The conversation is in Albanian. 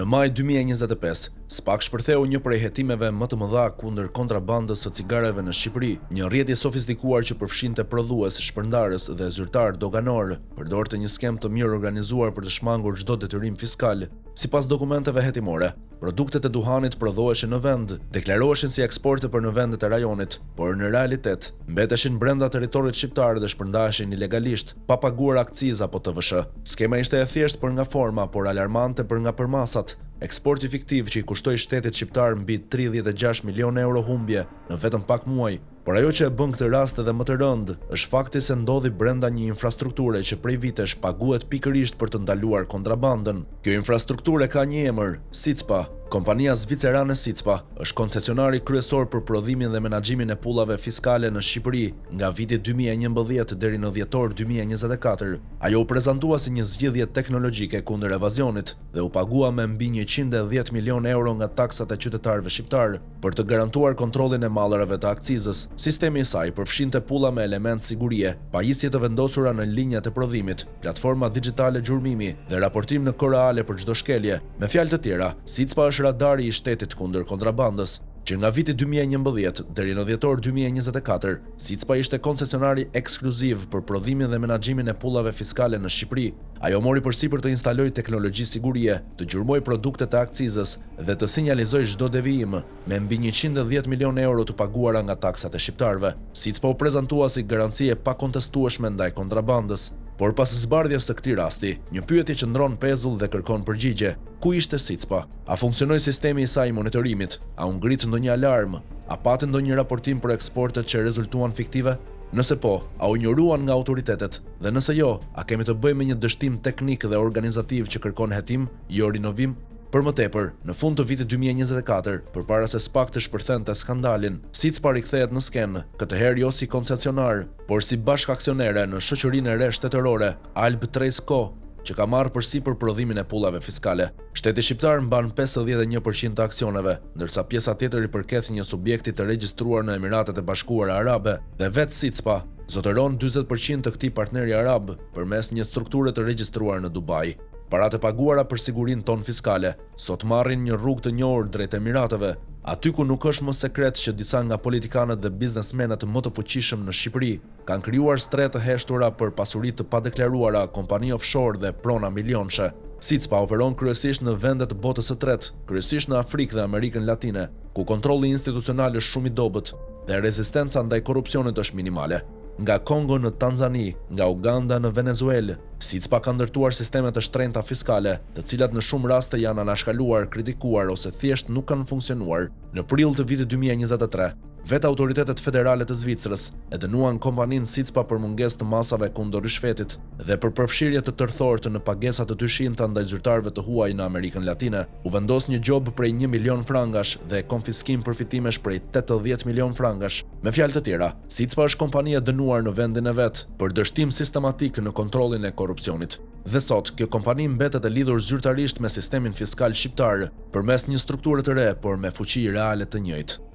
Në maj 2025, SPAK shpërtheu një prej hetimeve më të mëdha kundër kontrabandës së cigareve në Shqipëri, një rrjetje sofistikuar që përfshinte prodhues, shpërndarës dhe zyrtar doganor, përdorte një skem të mirë organizuar për të shmangur çdo detyrim fiskal. Sipas dokumenteve hetimore, produktet e duhanit prodhoheshin në vend, deklaroheshin si eksporte për në vendet e rajonit, por në realitet mbeteshin brenda territorit shqiptar dhe shpërndaheshin ilegalisht, pa paguar akciz apo TVSH. Skema ishte e thjeshtë për nga forma, por alarmante për nga përmasat. Eksporti fiktiv që i kushtoi shtetit shqiptar mbi 36 milion euro humbje në vetëm pak muaj. Por ajo që e bën këtë rast edhe më të rëndë është fakti se ndodhi brenda një infrastrukture që prej vitesh paguhet pikërisht për të ndaluar kontrabandën. Kjo infrastrukture ka një emër, SICPA. Kompania zvicerane SICPA është koncesionari kryesor për prodhimin dhe menaxhimin e pullave fiskale në Shqipëri nga viti 2011 deri në dhjetor 2024. Ajo u prezantua si një zgjidhje teknologjike kundër evazionit dhe u pagua me mbi 110 milion euro nga taksat e qytetarëve shqiptar. Për të garantuar kontrollin e mallrave të akcizës, sistemi i saj përfshinte pulla me element sigurie, pajisje të vendosura në linjat e prodhimit, platforma digjitale gjurmimi dhe raportim në kohë reale për çdo shkelje. Me fjalë të tjera, SICPA është radari i shtetit kundër kontrabandës, që nga viti 2011 deri në dhjetor 2024, SICPA ishte koncesionari ekskluziv për prodhimin dhe menaxhimin e pullave fiskale në Shqipëri. Ajo mori përsipër të instalojë teknologji sigurie, të gjurmojë produktet e akcizës dhe të sinjalizojë çdo devijim, me mbi 110 milion euro të paguara nga taksat e shqiptarëve. SICPA u prezantua si garanci e pakontestueshme ndaj kontrabandës. Por pas zbardhjes së këtij rasti, një pyetje qëndron pezull dhe kërkon përgjigje. Ku ishte SICPA? A funksionoi sistemi i saj i monitorimit? A u ngrit ndonjë alarm? A pati ndonjë raportim për eksportet që rezultuan fiktive? Nëse po, a u injoruan nga autoritetet? Dhe nëse jo, a kemi të bëjmë me një dështim teknik dhe organizativ që kërkon hetim, jo rinovim? Për më tepër, në fund të vitit 2024, përpara se SPAK të shpërthente skandalin, SICPA rikthehet në skenë, këtë herë jo si koncesionar, por si bashkaksionere në shoqërinë e re shtetërore, Alb Trejsko, që ka marrë përsipër prodhimin e pullave fiskale. Shteti shqiptar mban 51% të aksioneve, ndërsa pjesa tjetër i përket një subjekti të regjistruar në Emiratet e Bashkuara Arabe, dhe vetë SICPA zotëron 40% të këtij partneri arab përmes një strukture të regjistruar në Dubai. Paratë e paguara për sigurinë tonë fiskale sot marrin një rrugë të njohur drejt Emirateve, aty ku nuk është më sekret që disa nga politikanët dhe biznesmenët më të fuqishëm në Shqipëri kanë krijuar stre të heshtura për pasuri të padeklaruara, kompani offshore dhe prona milionshë. SICPA operon kryesisht në vende të botës së tretë, kryesisht në Afrikë dhe Amerikën Latine, ku kontrolli institucional është shumë i dobët dhe rezistenca ndaj korrupsionit është minimale. Nga Kongo në Tanzani, nga Uganda në Venezuelë, SICPA ka ndërtuar sisteme të shtrenjta fiskale, të cilat në shumë raste janë anashkaluar, kritikuar ose thjesht nuk kanë funksionuar. Në prill të vitit 2023, vetë autoritetet federale të Zvicrës e dënuan kompaninë SICPA për mungesë të masave kundër rishfetit dhe për përfshirje të tërthortë në pagesa të dyshimta ndaj zyrtarëve të huaj në Amerikën Latine. U vendos një gjob prej 1 milion frangash dhe konfiskim përfitimesh prej 80 milion frangash. Me fjalë të tjera, SICPA është kompani e dënuar në vendin e vet për dështim sistematik në kontrollin e korrupsionit. Dhe sot, kjo kompani mbetet e lidhur zyrtarisht me sistemin fiskal shqiptar përmes një strukture të re, por me fuqi reale të njëjtë.